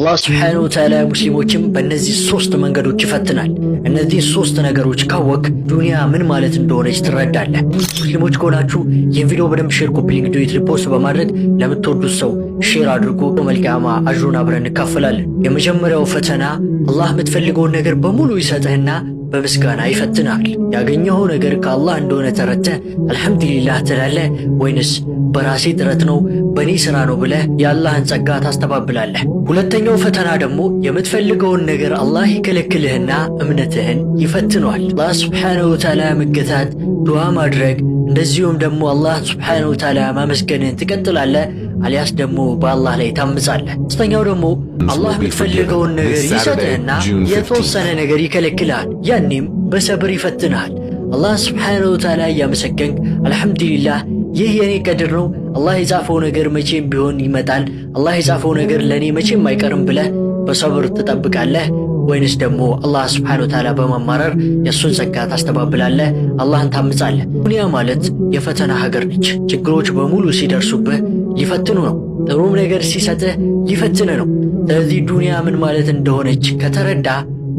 አላህ ሱብሓነሁ ወተዓላ ሙስሊሞችን በእነዚህ ሶስት መንገዶች ይፈትናል። እነዚህ ሶስት ነገሮች ካወቅ ዱንያ ምን ማለት እንደሆነች ትረዳለህ። ሙስሊሞች ከሆናችሁ ይህን ቪዲዮ በደንብ ሼር፣ ኮፒ ሊንክ፣ ዱዊት፣ ሪፖስት በማድረግ ለምትወዱት ሰው ሼር አድርጎ መልቂያማ አጅሩን አብረን እንካፈላለን። የመጀመሪያው ፈተና አላህ የምትፈልገውን ነገር በሙሉ ይሰጥህና በምስጋና ይፈትናል። ያገኘኸው ነገር ከአላህ እንደሆነ ተረድተህ አልሐምዱሊላህ ትላለህ ወይንስ በራሴ ጥረት ነው በእኔ ሥራ ነው ብለህ የአላህን ጸጋ ታስተባብላለህ? ሁለተኛው ፈተና ደግሞ የምትፈልገውን ነገር አላህ ይከለክልህና እምነትህን ይፈትነዋል። አላህ ሱብሓነሁ ወተዓላ መገታት፣ ዱዓ ማድረግ እንደዚሁም ደግሞ አላህ ሱብሓነሁ ወተዓላ ማመስገንህን ትቀጥላለህ አሊያስ ደግሞ በአላህ ላይ ታምጻለህ። ሶስተኛው ደግሞ አላህ የሚፈልገውን ነገር ይሰጥህና የተወሰነ ነገር ይከለክልሃል። ያኔም በሰብር ይፈትንሃል። አላህ ሱብሓነሁ ወተዓላ እያመሰገንክ አልሐምዱሊላህ ይህ የኔ ቀድር ነው፣ አላህ የጻፈው ነገር መቼም ቢሆን ይመጣል፣ አላህ የጻፈው ነገር ለእኔ መቼም አይቀርም ብለህ በሰብር ትጠብቃለህ? ወይንስ ደግሞ አላህ ሱብሓነሁ ወተዓላ በማማረር የእሱን ጸጋ ታስተባብላለህ፣ አላህን ታምጻለህ? ዱንያ ማለት የፈተና ሀገር ነች። ችግሮች በሙሉ ሲደርሱብህ ሊፈትኑ ነው። ጥሩም ነገር ሲሰጥህ ሊፈትንህ ነው። ስለዚህ ዱንያ ምን ማለት እንደሆነች ከተረዳ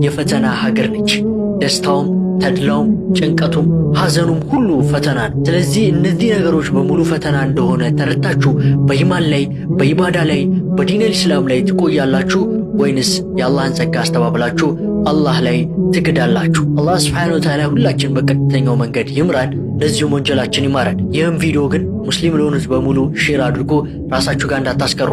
የፈተና ሀገር ነች። ደስታውም ተድላውም ጭንቀቱም ሐዘኑም ሁሉ ፈተና ነው። ስለዚህ እነዚህ ነገሮች በሙሉ ፈተና እንደሆነ ተረድታችሁ በኢማን ላይ በኢባዳ ላይ በዲነል ኢስላም ላይ ትቆያላችሁ ወይንስ የአላህን ጸጋ አስተባብላችሁ አላህ ላይ ትክዳላችሁ? አላህ ሱብሓነሁ ወተዓላ ሁላችን በቀጥተኛው መንገድ ይምራን፣ ለዚሁም ወንጀላችን ይማረን። ይህም ቪዲዮ ግን ሙስሊም ለሆኑት በሙሉ ሼር አድርጎ ራሳችሁ ጋር እንዳታስቀሩ።